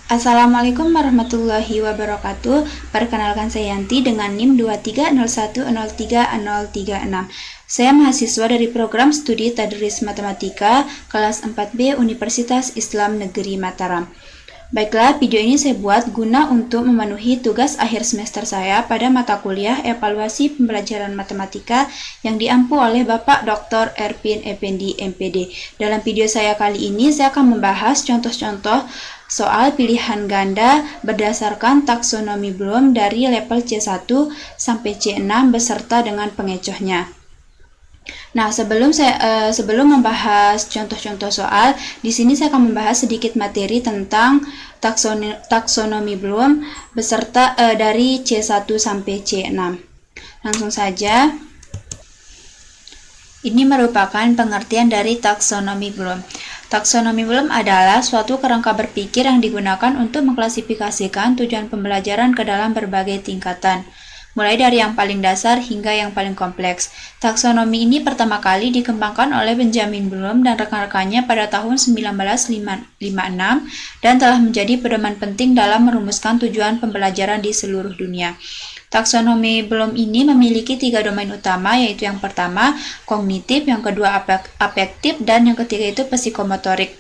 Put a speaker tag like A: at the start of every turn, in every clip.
A: Assalamualaikum warahmatullahi wabarakatuh. Perkenalkan saya Yanti dengan NIM 2301030036. Saya mahasiswa dari program studi Tadris Matematika kelas 4B Universitas Islam Negeri Mataram. Baiklah, video ini saya buat guna untuk memenuhi tugas akhir semester saya pada mata kuliah evaluasi pembelajaran matematika yang diampu oleh Bapak Dr. Erpin Effendi MPD. Dalam video saya kali ini, saya akan membahas contoh-contoh soal pilihan ganda berdasarkan taksonomi Bloom dari level C1 sampai C6 beserta dengan pengecohnya. Nah, sebelum membahas contoh-contoh soal, di sini saya akan membahas sedikit materi tentang taksonomi Bloom beserta dari C1 sampai C6. Langsung saja. Ini merupakan pengertian dari taksonomi Bloom. Taksonomi Bloom adalah suatu kerangka berpikir yang digunakan untuk mengklasifikasikan tujuan pembelajaran ke dalam berbagai tingkatan, mulai dari yang paling dasar hingga yang paling kompleks. Taksonomi ini pertama kali dikembangkan oleh Benjamin Bloom dan rekan-rekannya pada tahun 1956 dan telah menjadi pedoman penting dalam merumuskan tujuan pembelajaran di seluruh dunia. Taksonomi Bloom ini memiliki 3 domain utama, yaitu yang pertama kognitif, yang kedua afektif, dan yang ketiga itu psikomotorik.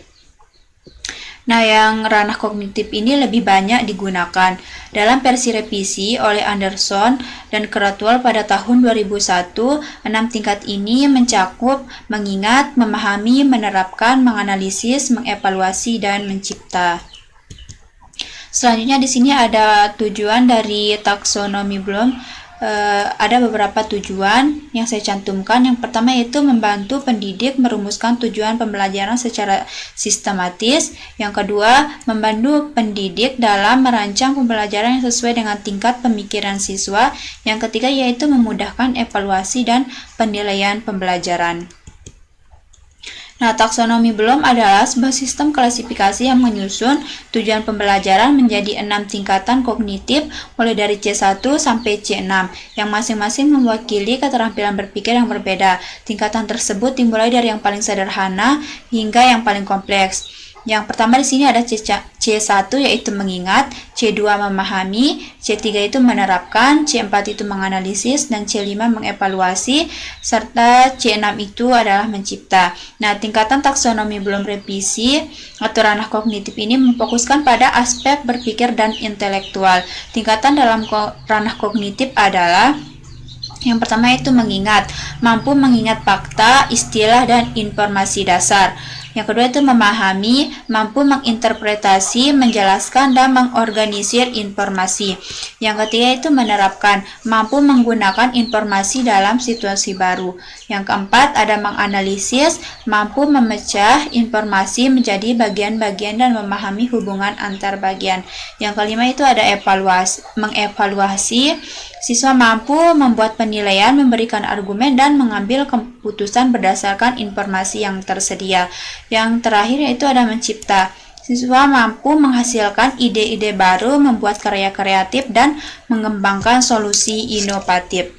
A: Nah, yang ranah kognitif ini lebih banyak digunakan. Dalam versi revisi oleh Anderson dan Cradwell pada tahun 2001, 6 tingkat ini mencakup mengingat, memahami, menerapkan, menganalisis, mengevaluasi, dan mencipta. Selanjutnya di sini ada tujuan dari taksonomi Bloom. Ada beberapa tujuan yang saya cantumkan. Yang pertama yaitu membantu pendidik merumuskan tujuan pembelajaran secara sistematis. Yang kedua, membantu pendidik dalam merancang pembelajaran yang sesuai dengan tingkat pemikiran siswa. Yang ketiga yaitu memudahkan evaluasi dan penilaian pembelajaran. Nah, taksonomi Bloom adalah sebuah sistem klasifikasi yang menyusun tujuan pembelajaran menjadi 6 tingkatan kognitif mulai dari C1 sampai C6 yang masing-masing mewakili keterampilan berpikir yang berbeda. Tingkatan tersebut dimulai dari yang paling sederhana hingga yang paling kompleks. Yang pertama di sini ada C1 yaitu mengingat, C2 memahami, C3 itu menerapkan, C4 itu menganalisis, dan C5 mengevaluasi, serta C6 itu adalah mencipta. Nah, tingkatan taksonomi Bloom revisi atau ranah kognitif ini memfokuskan pada aspek berpikir dan intelektual. Tingkatan dalam ranah kognitif adalah yang pertama itu mengingat, mampu mengingat fakta, istilah, dan informasi dasar. Yang kedua itu memahami, mampu menginterpretasi, menjelaskan, dan mengorganisir informasi. Yang ketiga itu menerapkan, mampu menggunakan informasi dalam situasi baru. Yang keempat ada menganalisis, mampu memecah informasi menjadi bagian-bagian dan memahami hubungan antar bagian. Yang kelima itu ada mengevaluasi, siswa mampu membuat penilaian, memberikan argumen, dan mengambil keputusan berdasarkan informasi yang tersedia. Yang terakhir yaitu ada mencipta. Siswa mampu menghasilkan ide-ide baru, membuat karya kreatif, dan mengembangkan solusi inovatif.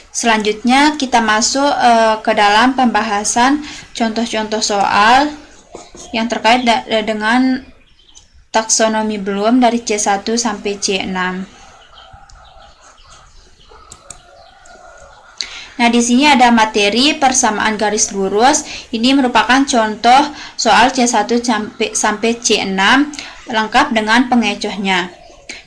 A: Selanjutnya kita masuk ke dalam pembahasan contoh-contoh soal yang terkait dengan taksonomi Bloom dari C1 sampai C6. Nah, di sini ada materi persamaan garis lurus. Ini merupakan contoh soal C1 sampai C6 lengkap dengan pengecohnya.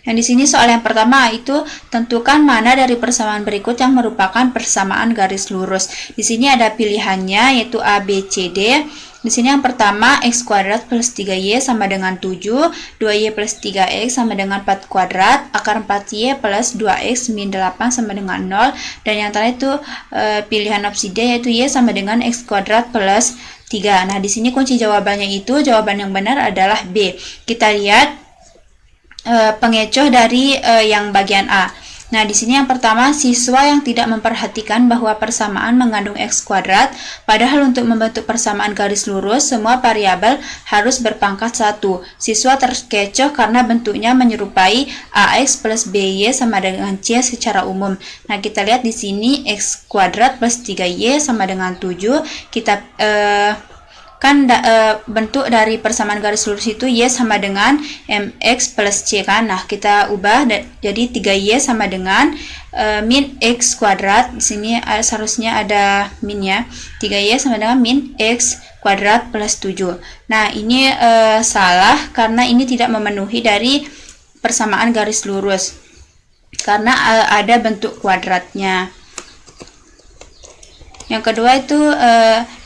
A: Yang di sini soal yang pertama itu tentukan mana dari persamaan berikut yang merupakan persamaan garis lurus. Di sini ada pilihannya yaitu A, B, C, D. Di sini yang pertama x kuadrat plus 3y sama dengan 7, 2y plus 3x sama dengan 4 kuadrat, akar 4y plus 2x min 8 sama dengan 0, dan yang terakhir itu pilihan opsi D yaitu y sama dengan x kuadrat plus 3. Nah, di sini kunci jawabannya itu jawaban yang benar adalah B. Kita lihat pengecoh dari yang bagian A. Nah, di sini yang pertama, siswa yang tidak memperhatikan bahwa persamaan mengandung x kuadrat, padahal untuk membentuk persamaan garis lurus, semua variabel harus berpangkat 1. Siswa terkecoh karena bentuknya menyerupai ax plus by sama dengan c secara umum. Nah, kita lihat di sini x kuadrat plus 3y sama dengan 7. Kita kan bentuk dari persamaan garis lurus itu Y sama dengan MX plus C kan. Nah, kita ubah jadi 3Y sama dengan min X kuadrat. Di sini seharusnya ada min ya. 3Y sama dengan min X kuadrat plus 7. Nah, ini salah karena ini tidak memenuhi dari persamaan garis lurus. Karena ada bentuk kuadratnya. Yang kedua itu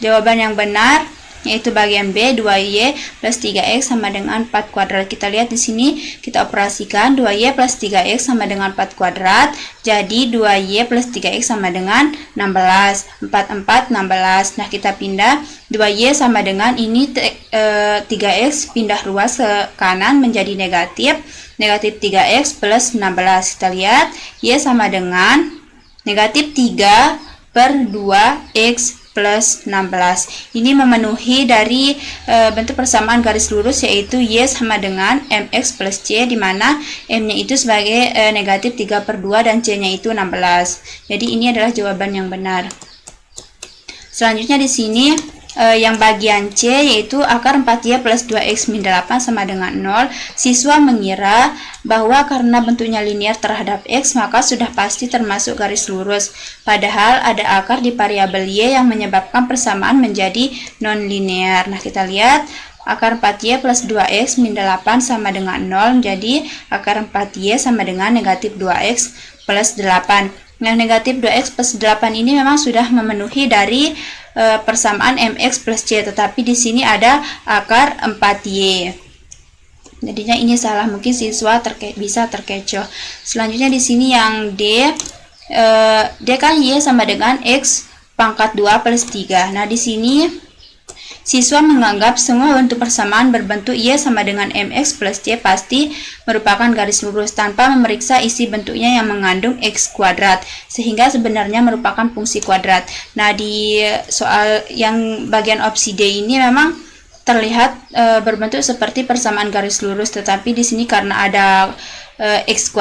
A: jawaban yang benar, yaitu bagian B, 2Y plus 3X sama dengan 4 kuadrat. Kita lihat di sini, kita operasikan 2Y plus 3X sama dengan 4 kuadrat. Jadi 2Y plus 3X sama dengan 16. 4, 16. Nah, kita pindah 2Y sama dengan ini 3X pindah ruas ke kanan menjadi negatif 3X plus 16. Kita lihat, Y sama dengan negatif 3 per 2X plus 16. Ini memenuhi dari bentuk persamaan garis lurus, yaitu Y sama dengan MX plus C, di mana M-nya itu sebagai negatif 3 per 2 dan C-nya itu 16. Jadi ini adalah jawaban yang benar. Selanjutnya di sini yang bagian C, yaitu akar 4Y plus 2X min 8 sama dengan 0. Siswa mengira bahwa karena bentuknya linear terhadap X, maka sudah pasti termasuk garis lurus. Padahal ada akar di variabel Y yang menyebabkan persamaan menjadi non-linear. Nah, kita lihat akar 4Y plus 2X min 8 sama dengan 0. Jadi akar 4Y sama dengan negatif 2X plus 8. Nah, negatif 2X plus 8 ini memang sudah memenuhi dari persamaan MX plus C, tetapi di sini ada akar 4Y. Jadinya ini salah, mungkin siswa bisa terkecoh. Selanjutnya di sini yang D, D kan Y sama dengan X pangkat 2 plus 3. Nah, di sini siswa menganggap semua bentuk persamaan berbentuk Y sama dengan MX plus C pasti merupakan garis lurus tanpa memeriksa isi bentuknya yang mengandung X kuadrat, sehingga sebenarnya merupakan fungsi kuadrat. Nah, di soal yang bagian opsi D ini memang terlihat berbentuk seperti persamaan garis lurus, tetapi di sini karena ada X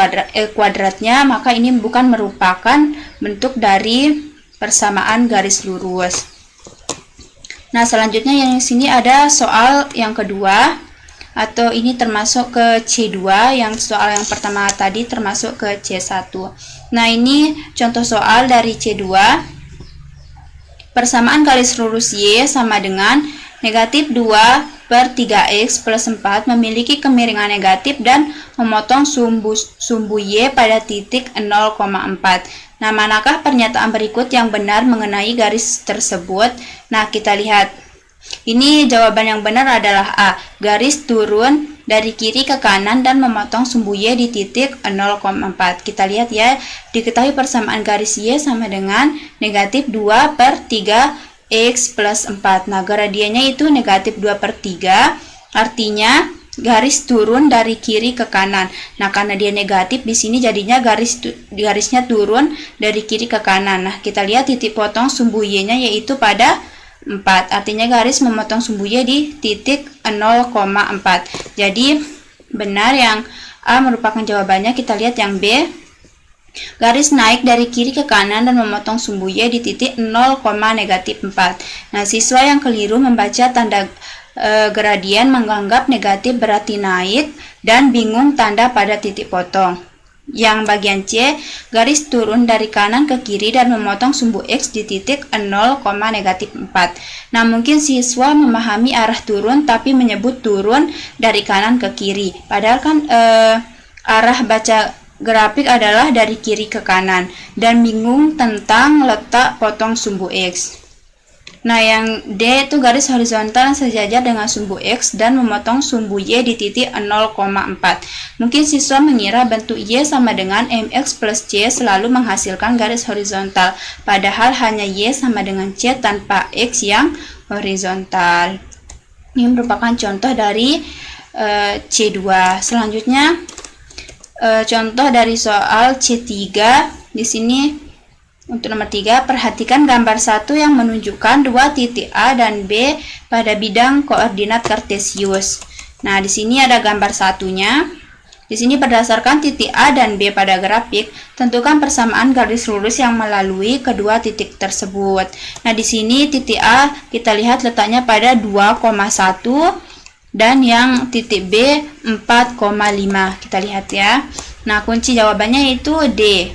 A: kuadratnya, maka ini bukan merupakan bentuk dari persamaan garis lurus. Nah, selanjutnya yang sini ada soal yang kedua, atau ini termasuk ke C2, yang soal yang pertama tadi termasuk ke C1. Nah, ini contoh soal dari C2. Persamaan garis lurus Y sama dengan negatif 2 per 3X plus 4 memiliki kemiringan negatif dan memotong sumbu Y pada titik 0,4. Nah, manakah pernyataan berikut yang benar mengenai garis tersebut? Nah, kita lihat. Ini jawaban yang benar adalah A. Garis turun dari kiri ke kanan dan memotong sumbu Y di titik 0,4. Kita lihat ya, diketahui persamaan garis Y sama dengan negatif 2 per 3X plus 4. Nah, gradiennya itu negatif 2 per 3, artinya garis turun dari kiri ke kanan. Nah, karena dia negatif, di sini jadinya garisnya turun dari kiri ke kanan. Nah, kita lihat titik potong sumbu Y-nya yaitu pada 4. Artinya garis memotong sumbu Y di titik 0,4. Jadi, benar yang A merupakan jawabannya. Kita lihat yang B. Garis naik dari kiri ke kanan dan memotong sumbu Y di titik 0,-4. Nah, siswa yang keliru membaca tanda gradien menganggap negatif berarti naik dan bingung tanda pada titik potong. Yang bagian C, garis turun dari kanan ke kiri dan memotong sumbu X di titik 0,-4. Nah, mungkin siswa memahami arah turun tapi menyebut turun dari kanan ke kiri. Padahal kan arah baca grafik adalah dari kiri ke kanan dan bingung tentang letak potong sumbu X. Nah, yang D itu garis horizontal sejajar dengan sumbu X dan memotong sumbu Y di titik 0,4. Mungkin siswa mengira bentuk Y sama dengan MX plus C selalu menghasilkan garis horizontal, padahal hanya Y sama dengan C tanpa X yang horizontal. Ini merupakan contoh dari C2. Selanjutnya, contoh dari soal C3. Di sini untuk nomor 3, perhatikan gambar 1 yang menunjukkan dua titik A dan B pada bidang koordinat kartesius. Nah, di sini ada gambar satunya. Di sini berdasarkan titik A dan B pada grafik, tentukan persamaan garis lurus yang melalui kedua titik tersebut. Nah, di sini titik A kita lihat letaknya pada 2,1 dan yang titik B 4,5. Kita lihat ya. Nah, kunci jawabannya itu D.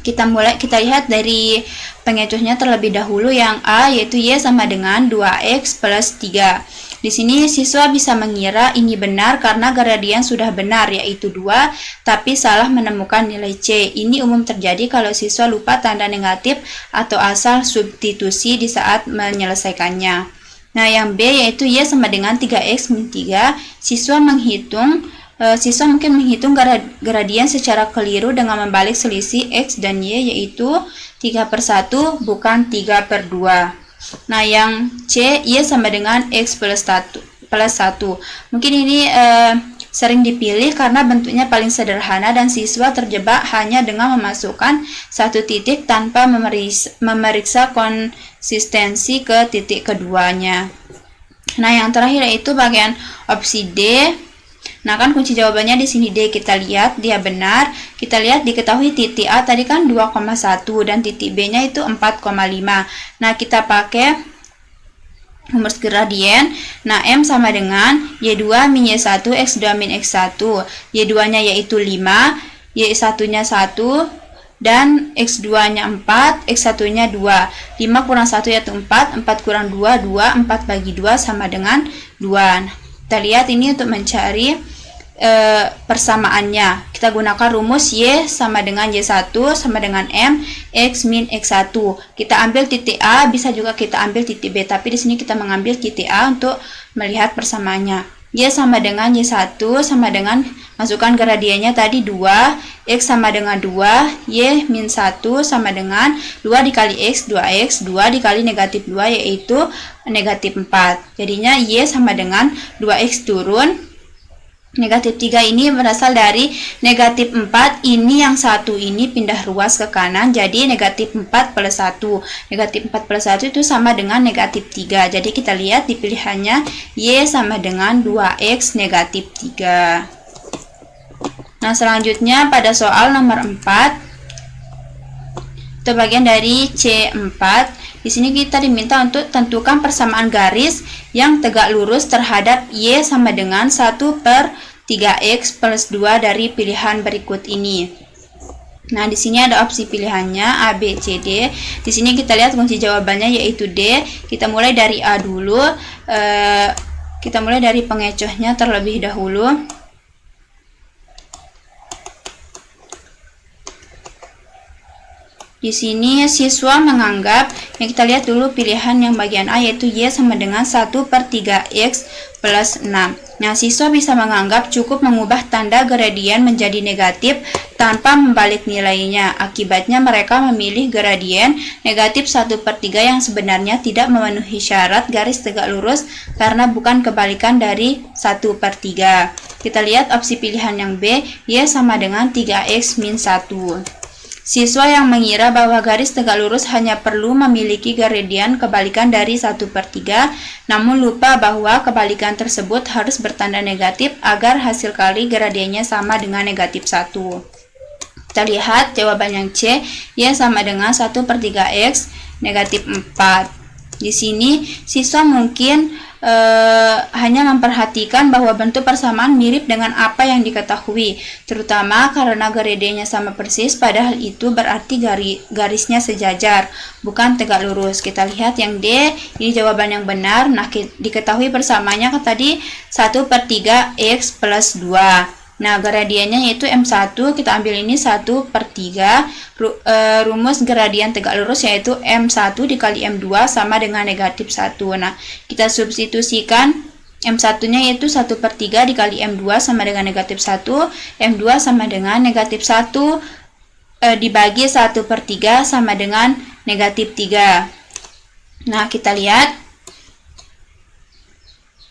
A: Kita lihat dari pengecohnya terlebih dahulu. Yang A yaitu Y sama dengan 2X plus 3. Di sini siswa bisa mengira ini benar karena gradien sudah benar yaitu 2, tapi salah menemukan nilai C. Ini umum terjadi kalau siswa lupa tanda negatif atau asal substitusi di saat menyelesaikannya. Nah, yang B yaitu Y sama dengan 3X min 3. Siswa mungkin menghitung gradien secara keliru dengan membalik selisih X dan Y yaitu 3/1 bukan 3/2. Nah, yang C, Y sama dengan X plus 1. Mungkin ini sering dipilih karena bentuknya paling sederhana dan siswa terjebak hanya dengan memasukkan satu titik tanpa memeriksa konsistensi ke titik keduanya. Nah, yang terakhir yaitu bagian opsi D. Nah, kan kunci jawabannya di sini D. Kita lihat dia benar. Kita lihat diketahui titik A tadi kan 2,1 dan titik B-nya itu 4,5. Nah, kita pakai rumus gradien. Nah, M sama dengan Y2 min Y1 X2 min X1. Y2-nya yaitu 5, Y1-nya 1, dan X2-nya 4, X1-nya 2. 5 kurang 1 yaitu 4, 4 kurang 2, 2, 4 bagi 2 sama dengan 2. Nah, kita lihat ini untuk mencari persamaannya. Kita gunakan rumus Y sama dengan Y1 sama dengan M X min X1. Kita ambil titik A, bisa juga kita ambil titik B, tapi di sini kita mengambil titik A untuk melihat persamaannya. Y sama dengan Y1 sama dengan, masukkan gradiennya tadi 2, X sama dengan 2, Y min 1 sama dengan 2 dikali X, 2X, 2 dikali negatif 2 yaitu negatif 4. Jadinya Y sama dengan 2X turun. Negatif 3 ini berasal dari negatif 4, ini yang satu ini pindah ruas ke kanan, jadi negatif 4 plus 1. Negatif 4 plus 1 itu sama dengan negatif 3. Jadi kita lihat di pilihannya Y sama dengan 2X negatif 3. Nah, selanjutnya pada soal nomor 4, itu bagian dari C4. Di sini kita diminta untuk tentukan persamaan garis yang tegak lurus terhadap Y sama dengan 1/3X plus 2 dari pilihan berikut ini. Nah, di sini ada opsi pilihannya A, B, C, D. Di sini kita lihat kunci jawabannya yaitu D. Kita mulai dari A dulu. Kita mulai dari pengecohnya terlebih dahulu. Di sini siswa menganggap, yang kita lihat dulu pilihan yang bagian A yaitu Y sama dengan 1/3X plus 6. Nah, siswa bisa menganggap cukup mengubah tanda gradien menjadi negatif tanpa membalik nilainya. Akibatnya mereka memilih gradien negatif 1/3 yang sebenarnya tidak memenuhi syarat garis tegak lurus karena bukan kebalikan dari 1/3. Kita lihat opsi pilihan yang B, Y sama dengan 3X min 1. Siswa yang mengira bahwa garis tegak lurus hanya perlu memiliki gradien kebalikan dari 1/3, namun lupa bahwa kebalikan tersebut harus bertanda negatif agar hasil kali gradiennya sama dengan negatif 1. Kita lihat jawaban yang C, Y sama dengan 1/3X negatif 4. Di sini siswa mungkin hanya memperhatikan bahwa bentuk persamaan mirip dengan apa yang diketahui, terutama karena gradiennya sama persis, padahal itu berarti garisnya sejajar, bukan tegak lurus. Kita lihat yang D, ini jawaban yang benar. Nah, diketahui persamaannya kan tadi 1/3X plus 2. Nah, gradiennya yaitu M1, kita ambil ini 1/3. Rumus gradien tegak lurus yaitu M1 dikali M2 sama dengan negatif 1. Nah, kita substitusikan M1-nya yaitu 1/3 dikali M2 sama dengan negatif 1. M2 sama dengan negatif 1 dibagi 1/3 sama dengan negatif 3. Nah, kita lihat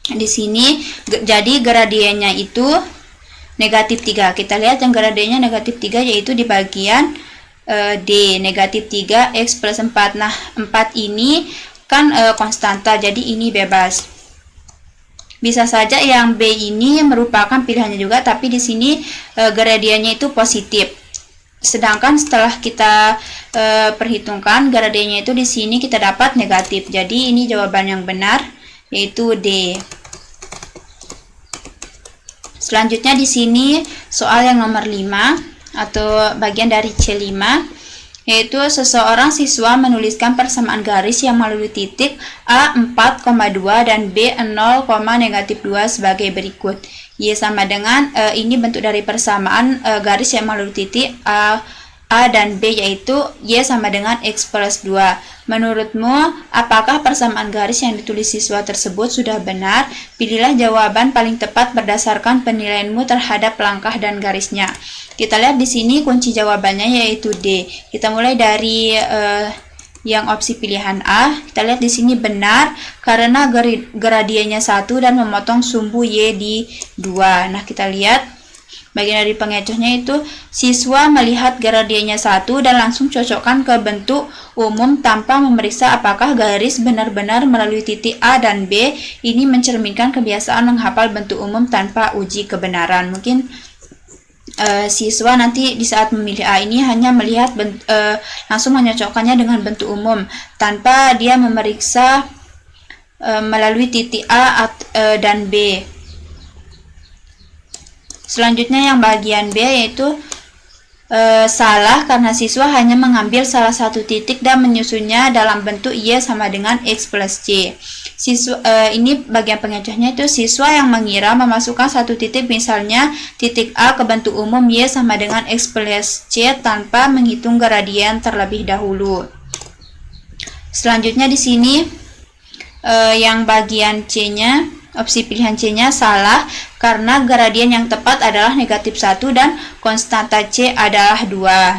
A: di sini jadi gradiennya itu negatif 3. Kita lihat yang gradiennya negatif 3 yaitu di bagian D, negatif 3X plus 4. Nah, 4 ini kan konstanta, jadi ini bebas. Bisa saja yang B ini merupakan pilihannya juga, tapi di sini gradiennya itu positif. Sedangkan setelah kita perhitungkan gradiennya itu di sini kita dapat negatif. Jadi ini jawaban yang benar, yaitu D. Selanjutnya di sini soal yang nomor 5 atau bagian dari C5, yaitu seseorang siswa menuliskan persamaan garis yang melalui titik A 4,2 dan B 0, negatif 2 sebagai berikut. Y sama dengan ini bentuk dari persamaan garis yang melalui titik A dan B, yaitu Y sama dengan X plus 2. Menurutmu, apakah persamaan garis yang ditulis siswa tersebut sudah benar? Pilihlah jawaban paling tepat berdasarkan penilaianmu terhadap langkah dan garisnya. Kita lihat di sini kunci jawabannya yaitu D. Kita mulai dari yang opsi pilihan A. Kita lihat di sini benar karena gradiennya 1 dan memotong sumbu Y di 2. Nah, kita lihat bagian dari pengecohnya itu siswa melihat gradiennya 1 dan langsung cocokkan ke bentuk umum tanpa memeriksa apakah garis benar-benar melalui titik A dan B. Ini mencerminkan kebiasaan menghafal bentuk umum tanpa uji kebenaran. Mungkin siswa nanti di saat memilih A ini hanya melihat langsung menyocokkannya dengan bentuk umum tanpa dia memeriksa melalui titik A dan B. Selanjutnya yang bagian B yaitu salah karena siswa hanya mengambil salah satu titik dan menyusunnya dalam bentuk Y sama dengan X plus C. Ini bagian pengecohnya itu siswa yang mengira memasukkan satu titik, misalnya titik A, ke bentuk umum Y sama dengan X plus C tanpa menghitung gradien terlebih dahulu. Selanjutnya di sini yang bagian C-nya, opsi pilihan C-nya salah karena gradien yang tepat adalah negatif 1 dan konstanta C adalah 2.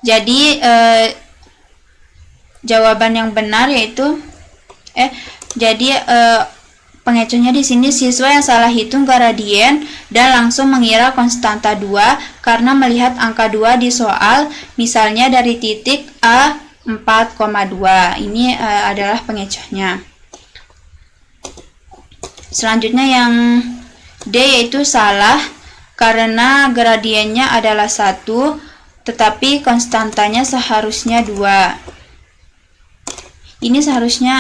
A: Jadi jawaban yang benar yaitu pengecohnya di sini siswa yang salah hitung gradien dan langsung mengira konstanta 2 karena melihat angka 2 di soal, misalnya dari titik A 4,2. Ini adalah pengecohnya. Selanjutnya yang D yaitu salah karena gradiennya adalah 1 tetapi konstantanya seharusnya 2. Ini seharusnya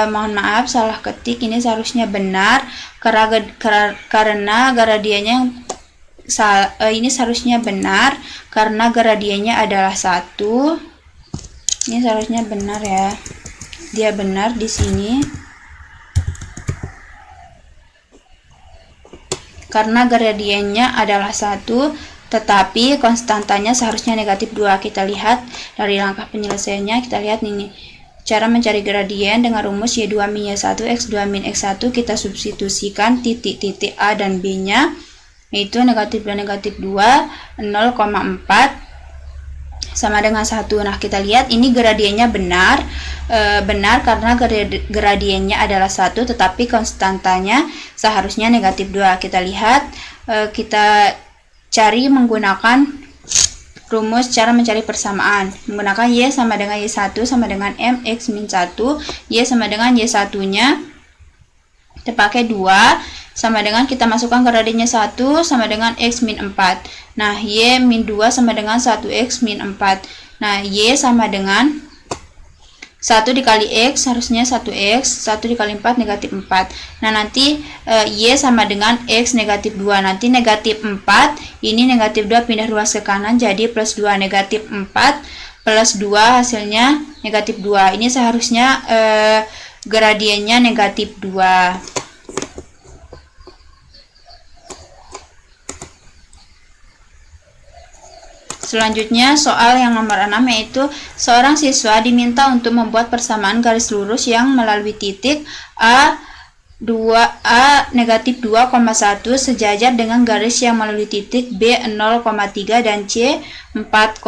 A: mohon maaf salah ketik, ini seharusnya benar karena gradiennya ini seharusnya benar karena gradiennya adalah 1. Ini seharusnya benar ya. Dia benar di sini. Karena gradiennya adalah 1, tetapi konstantanya seharusnya negatif 2. Kita lihat dari langkah penyelesaiannya, kita lihat ini. Cara mencari gradien dengan rumus Y2 min Y1 X2 min X1, kita substitusikan titik-titik A dan B-nya, yaitu negatif 2, negatif 2, 0,4 sama dengan 1. Nah, kita lihat ini gradiennya benar karena gradiennya adalah 1 tetapi konstantanya seharusnya negatif 2. Kita lihat kita cari menggunakan rumus cara mencari persamaan menggunakan Y sama dengan Y1 sama dengan MX min 1, Y sama dengan Y1 nya kita pakai 2 sama dengan kita masukkan gradiennya 1 sama dengan X min 4. Nah, Y min 2 sama dengan 1X min 4. Nah, Y sama dengan 1 dikali X harusnya 1X, 1 dikali 4 negatif 4. Nah, nanti Y sama dengan X negatif 2. Nanti negatif 4, ini negatif 2 pindah ruas ke kanan jadi plus 2. Negatif 4 plus 2 hasilnya negatif 2. Ini seharusnya gradiennya negatif 2. Selanjutnya soal yang nomor 6 yaitu seorang siswa diminta untuk membuat persamaan garis lurus yang melalui titik A negatif 2,1 sejajar dengan garis yang melalui titik B 0,3 dan C 4,1.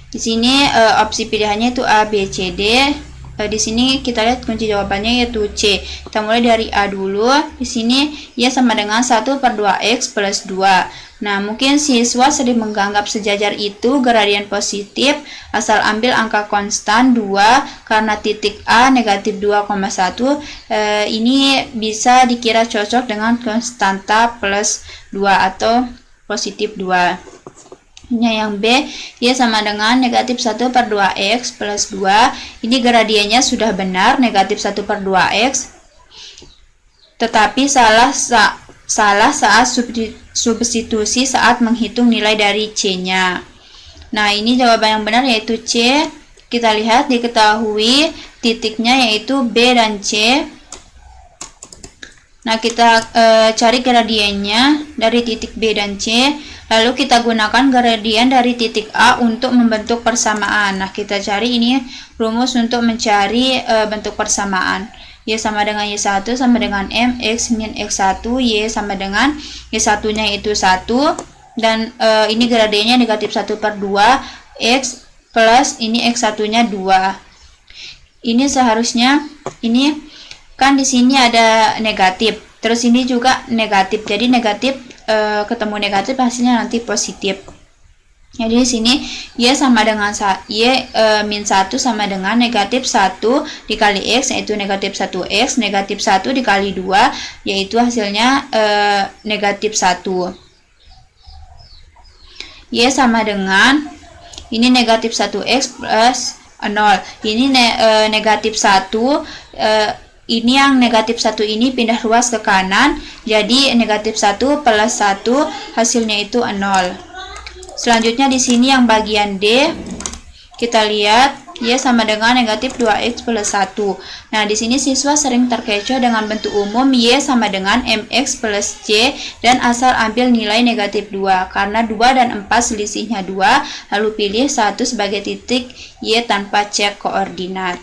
A: Di sini opsi pilihannya itu A, B, C, D. Di sini kita lihat kunci jawabannya yaitu C. Kita mulai dari A dulu. Di sini Y sama dengan 1/2X plus 2. Nah, mungkin siswa sering menganggap sejajar itu gradien positif asal ambil angka konstan 2 karena titik A negatif 2,1. Ini bisa dikira cocok dengan konstanta plus 2 atau positif 2. Yang B, Y sama dengan negatif 1 per 2X plus 2. Ini gradiennya sudah benar, negatif 1 per 2X. Tetapi salah saat substitusi saat menghitung nilai dari C-nya. Nah, ini jawaban yang benar yaitu C. Kita lihat diketahui titiknya yaitu B dan C. Nah, kita cari gradiennya dari titik B dan C. Lalu kita gunakan gradien dari titik A untuk membentuk persamaan. Nah, kita cari ini rumus untuk mencari bentuk persamaan. Y sama dengan Y1 sama dengan M, X min X1, Y sama dengan Y1 nya itu 1, dan ini gradiennya negatif 1 per 2, X plus ini X1 nya 2. Ini seharusnya, ini kan di sini ada negatif, terus ini juga negatif, jadi negatif ketemu negatif hasilnya nanti positif. Jadi di sini Y sama dengan Y min 1 sama dengan negatif 1 dikali X, yaitu negatif 1X, negatif 1 dikali 2, yaitu hasilnya negatif 1. Y sama dengan, ini negatif 1X plus 0. Ini negatif 1, ini yang negatif 1 ini pindah ruas ke kanan, jadi negatif 1 plus 1 hasilnya itu 0. Selanjutnya di sini yang bagian D, kita lihat Y sama dengan negatif 2X plus 1. Nah, di sini siswa sering terkecoh dengan bentuk umum Y sama dengan MX plus C dan asal ambil nilai negatif 2. Karena 2 dan 4 selisihnya 2, lalu pilih 1 sebagai titik Y tanpa cek koordinat.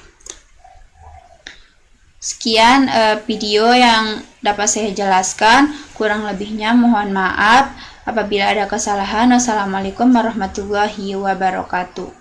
A: Sekian video yang dapat saya jelaskan, kurang lebihnya mohon maaf. Apabila ada kesalahan, wassalamualaikum warahmatullahi wabarakatuh.